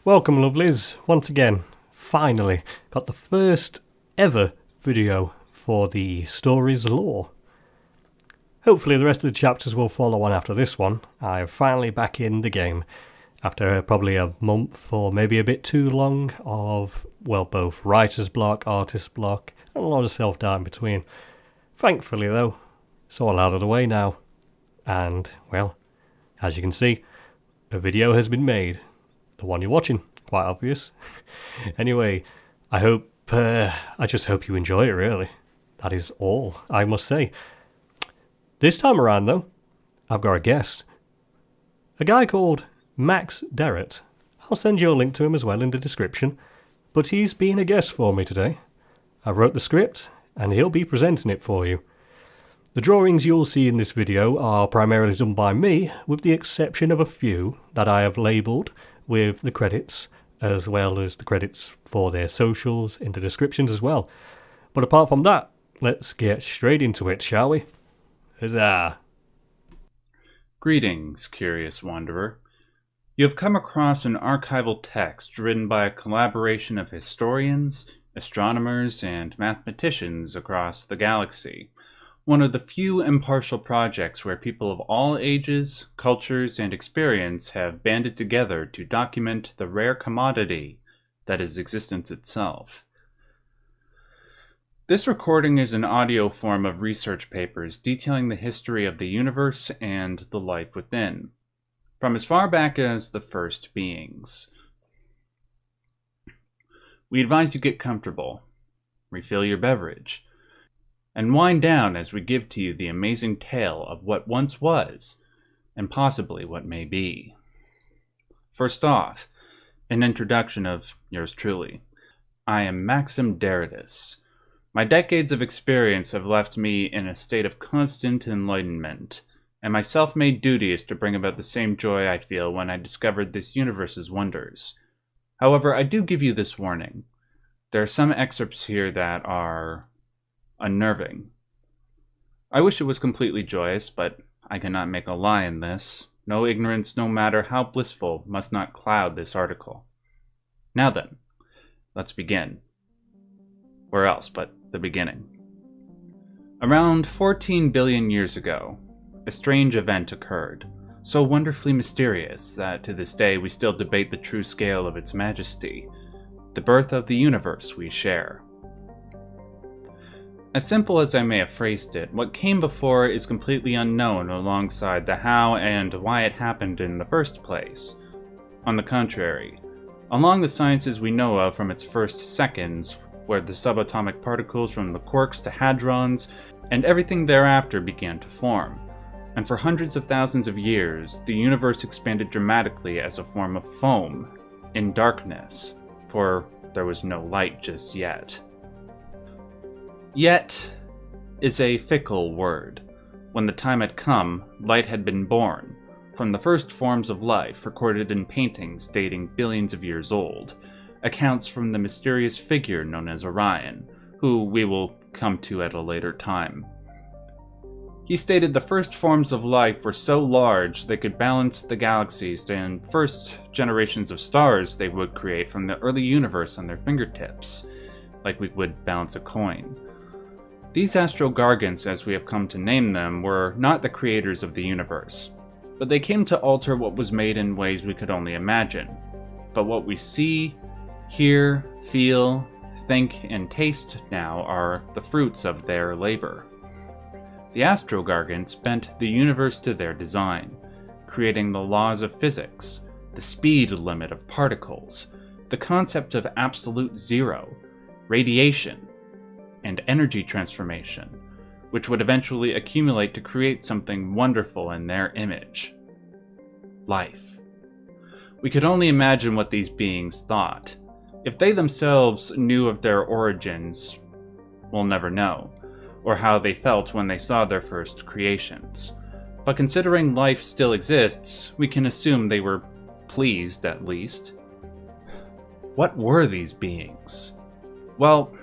Welcome lovelies, once again, finally got the first ever video for the story's lore. Hopefully the rest of the chapters will follow on after this one. I'm finally back in the game after probably a month or maybe a bit too long of, well, both writer's block, artist block, and a lot of self-doubt in between. Thankfully though, it's all out of the way now. And, well, as you can see, a video has been made. The one you're watching, quite obvious. Anyway, I just hope you enjoy it, really. That is all I must say. This time around, though, I've got a guest. A guy called Max Derrett. I'll send you a link to him as well in the description. But he's been a guest for me today. I wrote the script, and he'll be presenting it for you. The drawings you'll see in this video are primarily done by me, with the exception of a few that I have labelled with the credits, as well as the credits for their socials in the descriptions as well. But apart from that, let's get straight into it, shall we? Huzzah! Greetings, curious wanderer. You have come across an archival text written by a collaboration of historians, astronomers, and mathematicians across the galaxy. One of the few impartial projects where people of all ages, cultures, and experience have banded together to document the rare commodity that is existence itself. This recording is an audio form of research papers detailing the history of the universe and the life within, from as far back as the first beings. We advise you get comfortable, refill your beverage, and wind down as we give to you the amazing tale of what once was, and possibly what may be. First off, an introduction of yours truly. I am Maxim Derridus. My decades of experience have left me in a state of constant enlightenment, and my self-made duty is to bring about the same joy I feel when I discovered this universe's wonders. However, I do give you this warning. There are some excerpts here that are unnerving. I wish it was completely joyous, but I cannot make a lie in this. No ignorance, no matter how blissful, must not cloud this article. Now then, let's begin. Where else but the beginning? Around 14 billion years ago, a strange event occurred, so wonderfully mysterious that to this day we still debate the true scale of its majesty, the birth of the universe we share. As simple as I may have phrased it, what came before is completely unknown alongside the how and why it happened in the first place. On the contrary, along the sciences we know of from its first seconds, where the subatomic particles from the quarks to hadrons and everything thereafter began to form, and for hundreds of thousands of years, the universe expanded dramatically as a form of foam, in darkness, for there was no light just yet. Yet is a fickle word. When the time had come, light had been born, from the first forms of life recorded in paintings dating billions of years old, accounts from the mysterious figure known as Orion, who we will come to at a later time. He stated the first forms of life were so large they could balance the galaxies and first generations of stars they would create from the early universe on their fingertips, like we would balance a coin. These astro-gargants, as we have come to name them, were not the creators of the universe, but they came to alter what was made in ways we could only imagine. But what we see, hear, feel, think, and taste now are the fruits of their labor. The astro-gargants bent the universe to their design, creating the laws of physics, the speed limit of particles, the concept of absolute zero, radiation, and energy transformation, which would eventually accumulate to create something wonderful in their image. Life. We could only imagine what these beings thought. If they themselves knew of their origins, we'll never know, or how they felt when they saw their first creations. But considering life still exists, we can assume they were pleased, at least. What were these beings? Well,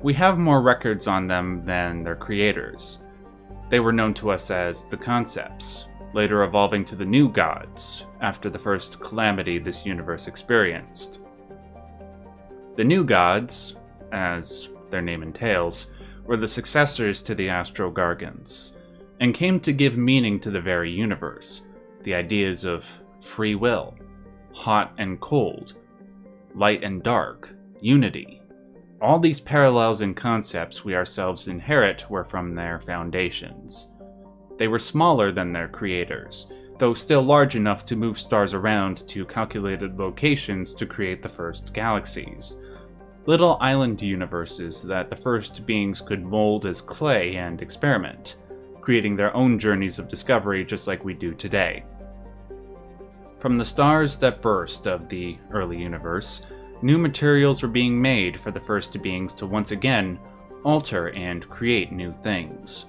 we have more records on them than their creators. They were known to us as the Concepts, later evolving to the new gods after the first calamity this universe experienced. The new gods, as their name entails, were the successors to the Astro-Gargants, and came to give meaning to the very universe, the ideas of free will, hot and cold, light and dark, unity. All these parallels and concepts we ourselves inherit were from their foundations. They were smaller than their creators, though still large enough to move stars around to calculated locations to create the first galaxies. Little island universes that the first beings could mold as clay and experiment, creating their own journeys of discovery just like we do today. From the stars that burst of the early universe, new materials were being made for the first beings to once again alter and create new things,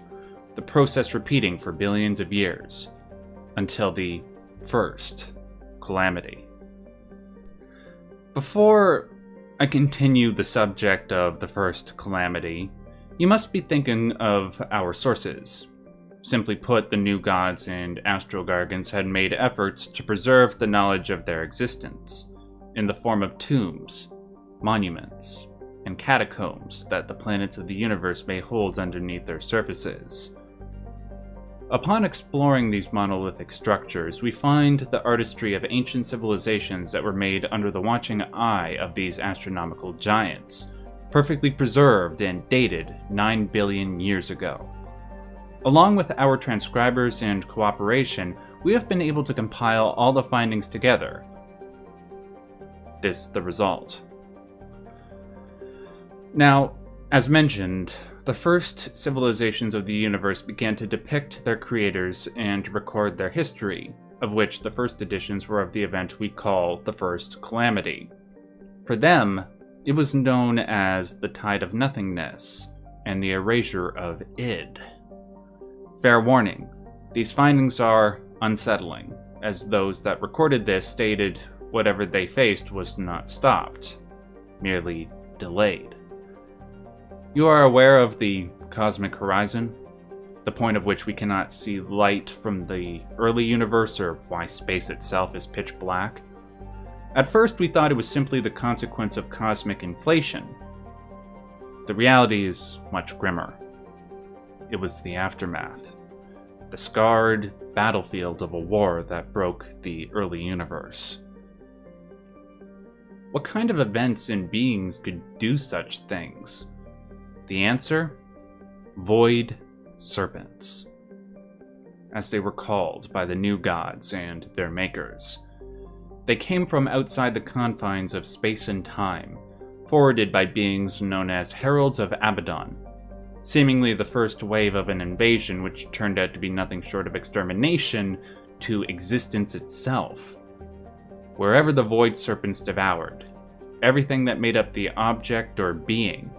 the process repeating for billions of years, until the first calamity. Before I continue the subject of the first calamity, you must be thinking of our sources. Simply put, the new gods and Astro-Gargants had made efforts to preserve the knowledge of their existence, in the form of tombs, monuments, and catacombs that the planets of the universe may hold underneath their surfaces. Upon exploring these monolithic structures, we find the artistry of ancient civilizations that were made under the watching eye of these astronomical giants, perfectly preserved and dated 9 billion years ago. Along with our transcribers and cooperation, we have been able to compile all the findings together. This the result. Now, as mentioned, the first civilizations of the universe began to depict their creators and record their history, of which the first editions were of the event we call the First Calamity. For them, it was known as the Tide of Nothingness and the Erasure of Id. Fair warning, these findings are unsettling, as those that recorded this stated whatever they faced was not stopped, merely delayed. You are aware of the cosmic horizon, the point of which we cannot see light from the early universe or why space itself is pitch black? At first we thought it was simply the consequence of cosmic inflation. The reality is much grimmer. It was the aftermath, the scarred battlefield of a war that broke the early universe. What kind of events and beings could do such things? The answer? Void serpents, as they were called by the new gods and their makers. They came from outside the confines of space and time, forwarded by beings known as Heralds of Abaddon, seemingly the first wave of an invasion which turned out to be nothing short of extermination to existence itself. Wherever the void serpents devoured, everything that made up the object or being,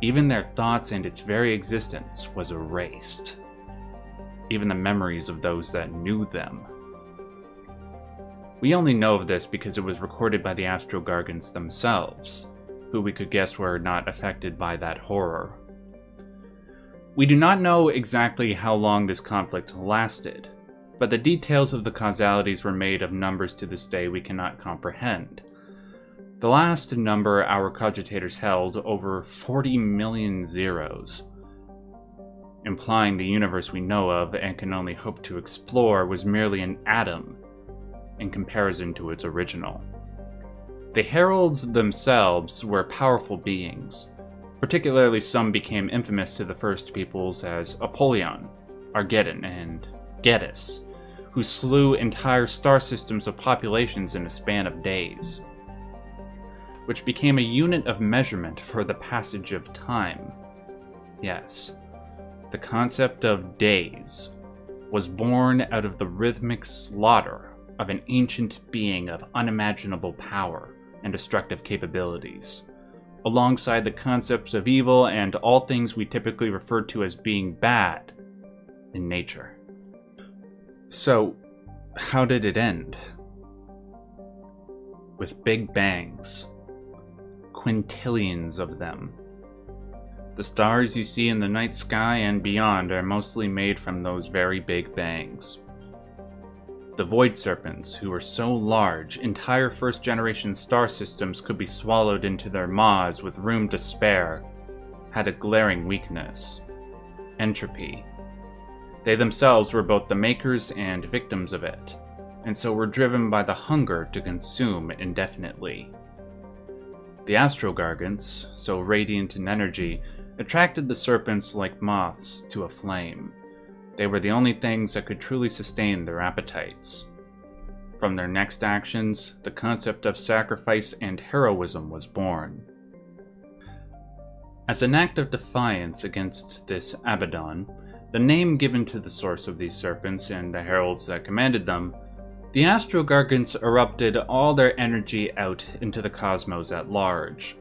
even their thoughts and its very existence, was erased. Even the memories of those that knew them. We only know of this because it was recorded by the Astro-Gargants themselves, who we could guess were not affected by that horror. We do not know exactly how long this conflict lasted, but the details of the causalities were made of numbers to this day we cannot comprehend. The last number our cogitators held over 40 million zeros, implying the universe we know of and can only hope to explore was merely an atom in comparison to its original. The heralds themselves were powerful beings. Particularly some became infamous to the first peoples as Apollyon, Argeddon, and Geddes, who slew entire star systems of populations in a span of days, which became a unit of measurement for the passage of time. Yes, the concept of days was born out of the rhythmic slaughter of an ancient being of unimaginable power and destructive capabilities, alongside the concepts of evil and all things we typically refer to as being bad in nature. So, how did it end? With big bangs. Quintillions of them. The stars you see in the night sky and beyond are mostly made from those very big bangs. The Void Serpents, who were so large, entire first-generation star systems could be swallowed into their maws with room to spare, had a glaring weakness: entropy. They themselves were both the makers and victims of it, and so were driven by the hunger to consume indefinitely. The Astrogargants, so radiant in energy, attracted the serpents like moths to a flame. They were the only things that could truly sustain their appetites. From their next actions, the concept of sacrifice and heroism was born. As an act of defiance against this Abaddon, the name given to the source of these serpents and the heralds that commanded them, the Astrogargants erupted all their energy out into the cosmos at large.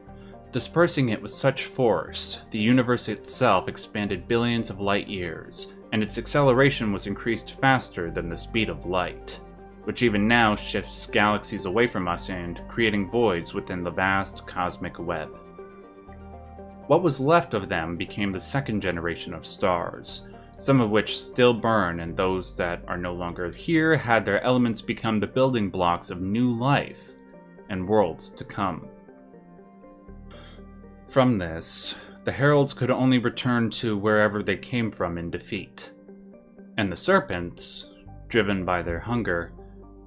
Dispersing it with such force, the universe itself expanded billions of light years, and its acceleration was increased faster than the speed of light, which even now shifts galaxies away from us and creating voids within the vast cosmic web. What was left of them became the second generation of stars, some of which still burn, and those that are no longer here had their elements become the building blocks of new life and worlds to come. From this, the heralds could only return to wherever they came from in defeat, and the serpents, driven by their hunger,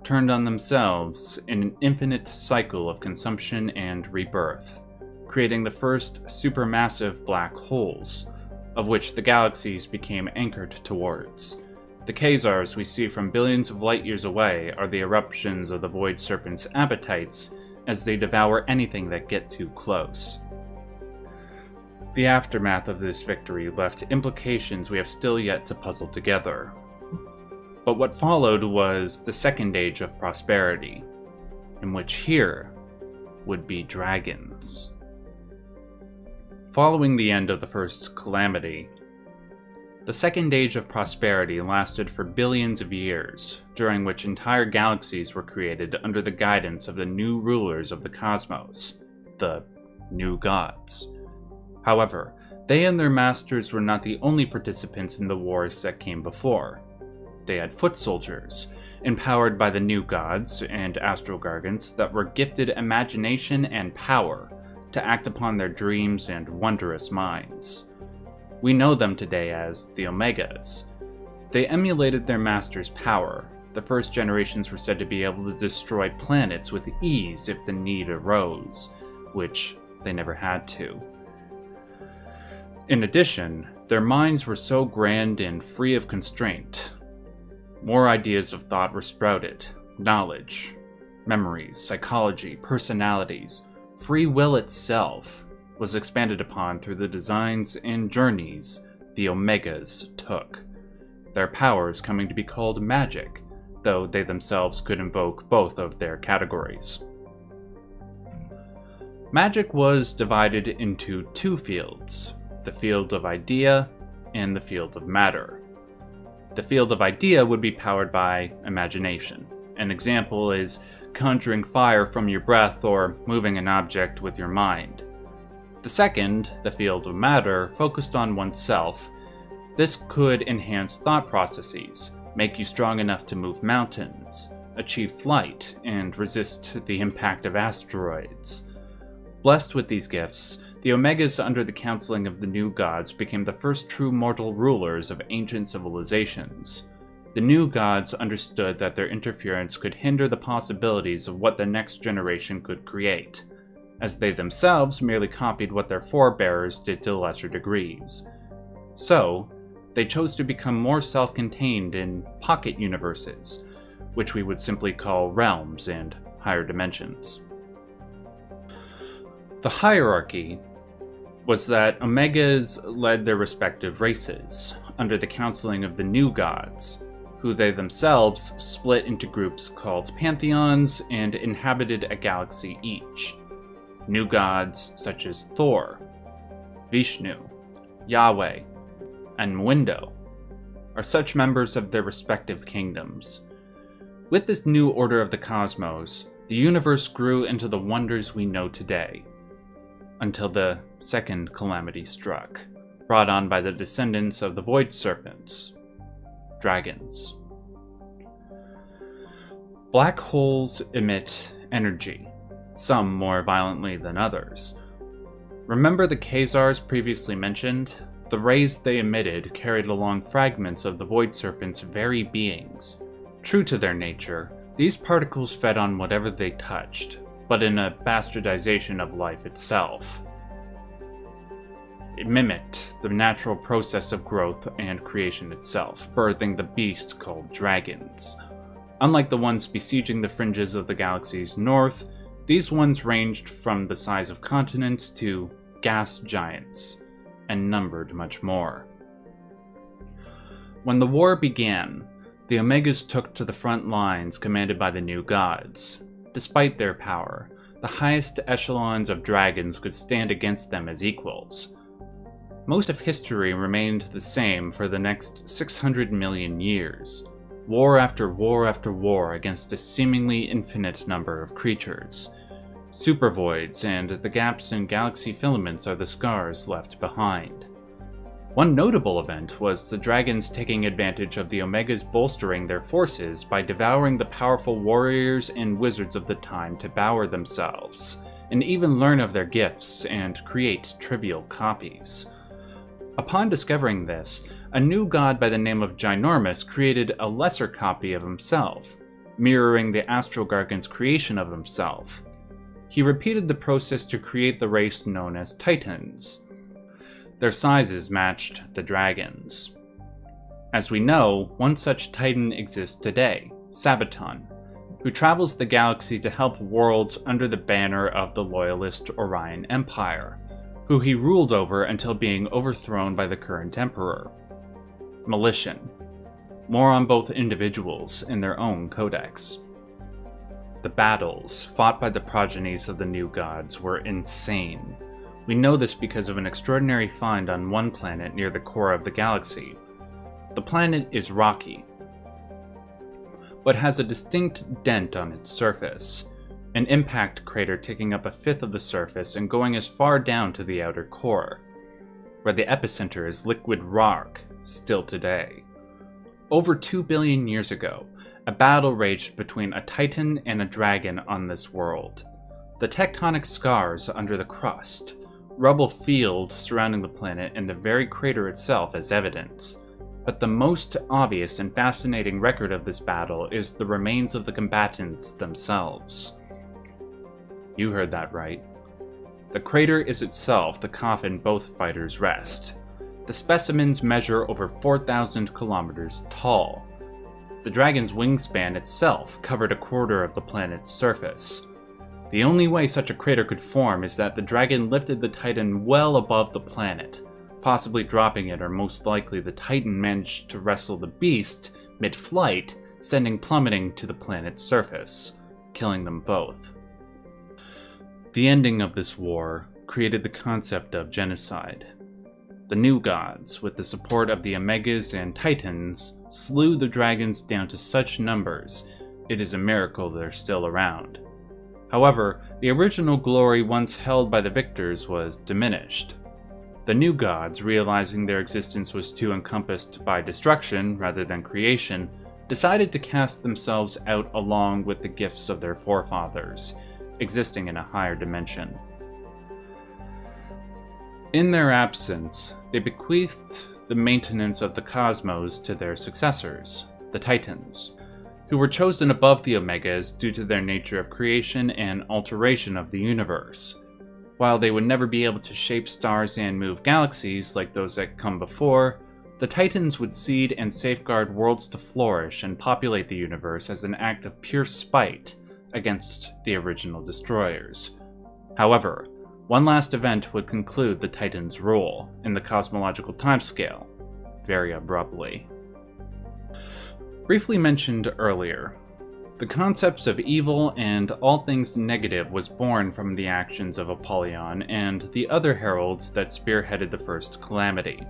turned on themselves in an infinite cycle of consumption and rebirth, creating the first supermassive black holes, of which the galaxies became anchored towards. The quasars we see from billions of light years away are the eruptions of the Void Serpent's appetites as they devour anything that gets too close. The aftermath of this victory left implications we have still yet to puzzle together. But what followed was the Second Age of Prosperity, in which here would be dragons. Following the end of the first calamity, the Second Age of Prosperity lasted for billions of years, during which entire galaxies were created under the guidance of the new rulers of the cosmos, the New Gods. However, they and their masters were not the only participants in the wars that came before. They had foot soldiers, empowered by the New Gods and Astrogargants that were gifted imagination and power to act upon their dreams and wondrous minds. We know them today as the Omegas. They emulated their masters' power. The first generations were said to be able to destroy planets with ease if the need arose, which they never had to. In addition, their minds were so grand and free of constraint. More ideas of thought were sprouted: knowledge, memories, psychology, personalities. Free will itself was expanded upon through the designs and journeys the Omegas took, their powers coming to be called magic, though they themselves could invoke both of their categories. Magic was divided into two fields: the field of idea and the field of matter. The field of idea would be powered by imagination. An example is conjuring fire from your breath or moving an object with your mind. The second, the field of matter, focused on oneself. This could enhance thought processes, make you strong enough to move mountains, achieve flight, and resist the impact of asteroids. Blessed with these gifts, the Omegas under the counseling of the New Gods became the first true mortal rulers of ancient civilizations. The New Gods understood that their interference could hinder the possibilities of what the next generation could create, as they themselves merely copied what their forebears did to lesser degrees. So, they chose to become more self-contained in pocket universes, which we would simply call realms and higher dimensions. The hierarchy was that Omegas led their respective races, under the counseling of the New Gods, who they themselves split into groups called pantheons and inhabited a galaxy each. New gods such as Thor, Vishnu, Yahweh, and Mwindo are such members of their respective kingdoms. With this new order of the cosmos, the universe grew into the wonders we know today, until the second calamity struck, brought on by the descendants of the Void Serpents, dragons. Black holes emit energy, some more violently than others. Remember the quasars previously mentioned? The rays they emitted carried along fragments of the Void Serpent's very beings. True to their nature, these particles fed on whatever they touched, but in a bastardization of life itself. It mimicked the natural process of growth and creation itself, birthing the beast called dragons. Unlike the ones besieging the fringes of the galaxy's north, these ones ranged from the size of continents to gas giants, and numbered much more. When the war began, the Omegas took to the front lines commanded by the new gods. Despite their power, the highest echelons of dragons could stand against them as equals. Most of history remained the same for the next 600 million years. War after war after war against a seemingly infinite number of creatures. Supervoids and the gaps in galaxy filaments are the scars left behind. One notable event was the dragons taking advantage of the Omegas bolstering their forces by devouring the powerful warriors and wizards of the time to bower themselves, and even learn of their gifts and create trivial copies. Upon discovering this, a new god by the name of Ginormous created a lesser copy of himself, mirroring the Astral Gargan's creation of himself. He repeated the process to create the race known as Titans. Their sizes matched the dragons. As we know, one such Titan exists today, Sabaton, who travels the galaxy to help worlds under the banner of the loyalist Orion Empire, who he ruled over until being overthrown by the current emperor. Malition. More on both individuals in their own codex. The battles fought by the progenies of the new gods were insane. We know this because of an extraordinary find on one planet near the core of the galaxy. The planet is rocky, but has a distinct dent on its surface, an impact crater taking up a fifth of the surface and going as far down to the outer core, where the epicenter is liquid rock still today. Over 2 billion years ago, a battle raged between a titan and a dragon on this world. The tectonic scars under the crust, rubble field surrounding the planet, and the very crater itself as evidence. But the most obvious and fascinating record of this battle is the remains of the combatants themselves. You heard that right. The crater is itself the coffin both fighters rest. The specimens measure over 4,000 kilometers tall. The dragon's wingspan itself covered a quarter of the planet's surface. The only way such a crater could form is that the dragon lifted the Titan well above the planet, possibly dropping it, or most likely the Titan managed to wrestle the beast mid-flight, sending plummeting to the planet's surface, killing them both. The ending of this war created the concept of genocide. The new gods, with the support of the Omegas and Titans, slew the dragons down to such numbers, it is a miracle they're still around. However, the original glory once held by the victors was diminished. The new gods, realizing their existence was too encompassed by destruction rather than creation, decided to cast themselves out along with the gifts of their forefathers, existing in a higher dimension. In their absence, they bequeathed the maintenance of the cosmos to their successors, the Titans, who were chosen above the Omegas due to their nature of creation and alteration of the universe. While they would never be able to shape stars and move galaxies like those that come before, the Titans would seed and safeguard worlds to flourish and populate the universe as an act of pure spite against the original destroyers. However, one last event would conclude the Titans' rule in the cosmological timescale, very abruptly. Briefly mentioned earlier, the concepts of evil and all things negative was born from the actions of Apollyon and the other heralds that spearheaded the first calamity.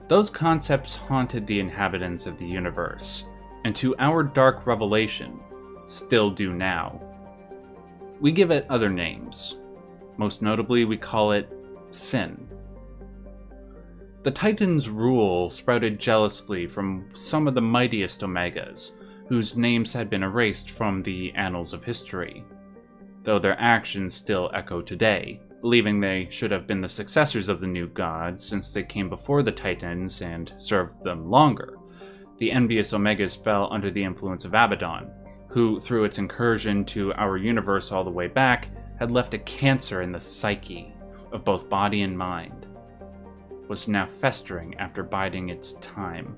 Those concepts haunted the inhabitants of the universe, and to our dark revelation, still do now. We give it other names. Most notably, we call it sin. The Titans' rule sprouted jealously from some of the mightiest Omegas, whose names had been erased from the annals of history, though their actions still echo today, believing they should have been the successors of the new gods since they came before the Titans and served them longer. The envious Omegas fell under the influence of Abaddon, who, through its incursion to our universe all the way back, had left a cancer in the psyche of both body and mind, was now festering after biding its time.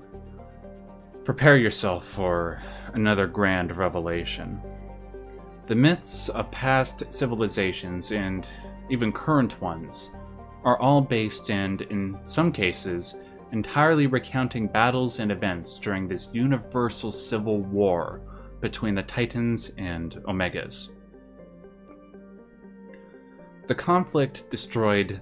Prepare yourself for another grand revelation. The myths of past civilizations, and even current ones, are all based and, in some cases, entirely recounting battles and events during this universal civil war between the Titans and Omegas. The conflict destroyed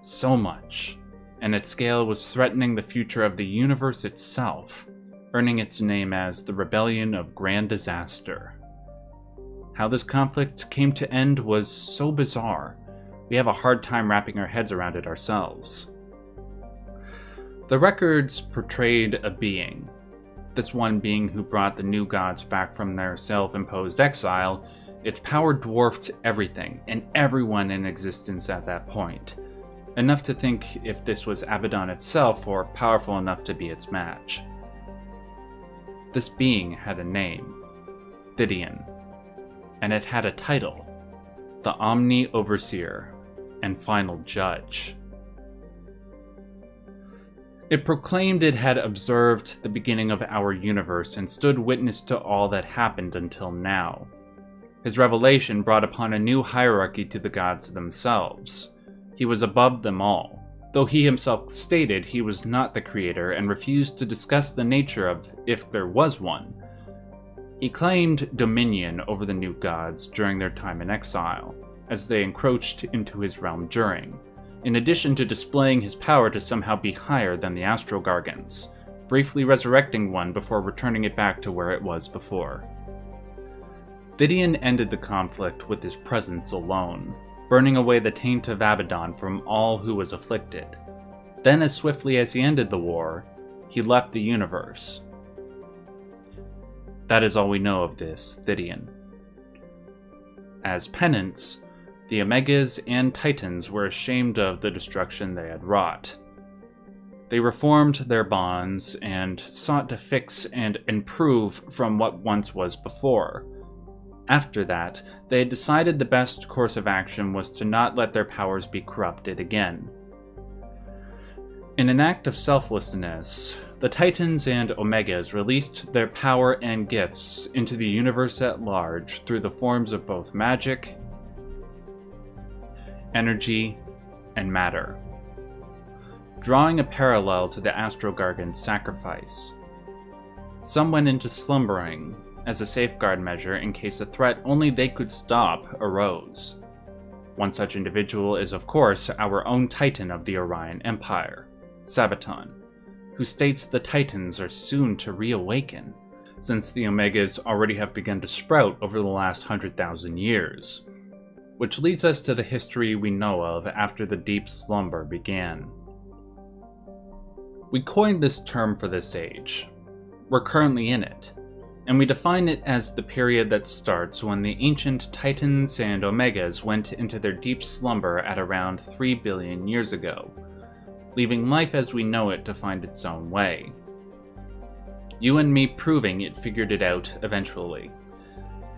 so much, and its scale was threatening the future of the universe itself, earning its name as the Rebellion of Grand Disaster. How this conflict came to end was so bizarre, we have a hard time wrapping our heads around it ourselves. The records portrayed a being, this one being who brought the new gods back from their self-imposed exile. Its power dwarfed everything and everyone in existence at that point, enough to think if this was Abaddon itself or powerful enough to be its match. This being had a name, Thidian, and it had a title, the Omni-Overseer and Final Judge. It proclaimed it had observed the beginning of our universe and stood witness to all that happened until now. His revelation brought upon a new hierarchy to the gods themselves. He was above them all, though he himself stated he was not the creator and refused to discuss the nature of if there was one. He claimed dominion over the new gods during their time in exile, as they encroached into his realm during, in addition to displaying his power to somehow be higher than the Astral Gargants, briefly resurrecting one before returning it back to where it was before. Thidian ended the conflict with his presence alone, burning away the taint of Abaddon from all who was afflicted. Then, as swiftly as he ended the war, he left the universe. That is all we know of this Thidian. As penance, the Omegas and Titans were ashamed of the destruction they had wrought. They reformed their bonds and sought to fix and improve from what once was before. After that, they had decided the best course of action was to not let their powers be corrupted again. In an act of selflessness, the Titans and Omegas released their power and gifts into the universe at large through the forms of both magic, energy, and matter, drawing a parallel to the Astral Gargant's sacrifice. Some went into slumbering as a safeguard measure in case a threat only they could stop arose. One such individual is, of course, our own Titan of the Orion Empire, Sabaton, who states the Titans are soon to reawaken, since the Omegas already have begun to sprout over the last 100,000 years, which leads us to the history we know of after the deep slumber began. We coined this term for this age. We're currently in it, and we define it as the period that starts when the ancient Titans and Omegas went into their deep slumber at around 3 billion years ago, leaving life as we know it to find its own way. You and me proving it figured it out eventually.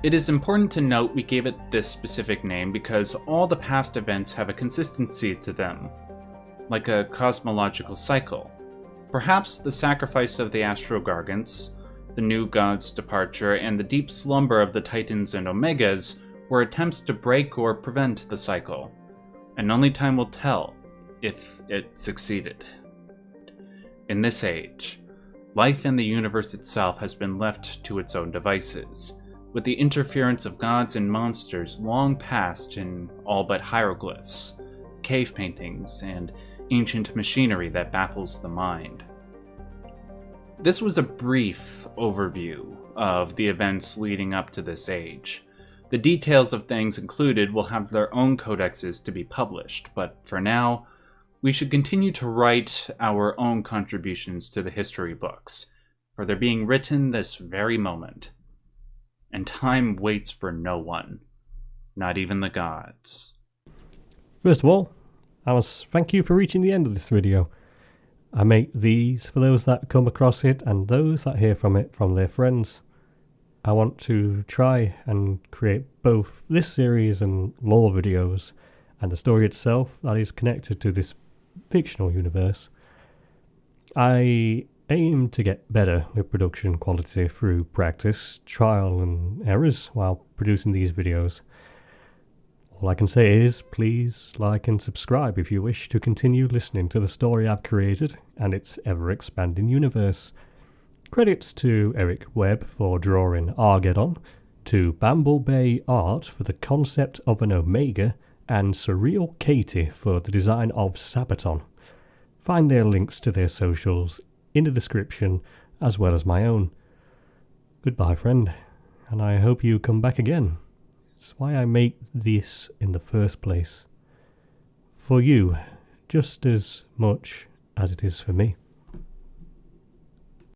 It is important to note we gave it this specific name because all the past events have a consistency to them, like a cosmological cycle. Perhaps the sacrifice of the Astral Gargants, the new god's departure, and the deep slumber of the Titans and Omegas were attempts to break or prevent the cycle, and only time will tell if it succeeded. In this age, life in the universe itself has been left to its own devices, with the interference of gods and monsters long past in all but hieroglyphs, cave paintings, and ancient machinery that baffles the mind. This was a brief overview of the events leading up to this age. The details of things included will have their own codexes to be published, but for now, we should continue to write our own contributions to the history books, for they're being written this very moment. And time waits for no one, not even the gods. First of all, I must thank you for reaching the end of this video. I make these for those that come across it and those that hear from it from their friends. I want to try and create both this series and lore videos and the story itself that is connected to this fictional universe. I aim to get better with production quality through practice, trial and errors while producing these videos. All I can say is, please like and subscribe if you wish to continue listening to the story I've created and its ever-expanding universe. Credits to Eric Webb for drawing Armageddon, to Bumblebee Art for the concept of an Omega, and Surreal Katie for the design of Sabaton. Find their links to their socials in the description, as well as my own. Goodbye, friend, and I hope you come back again. It's why I make this in the first place. For you, just as much as it is for me.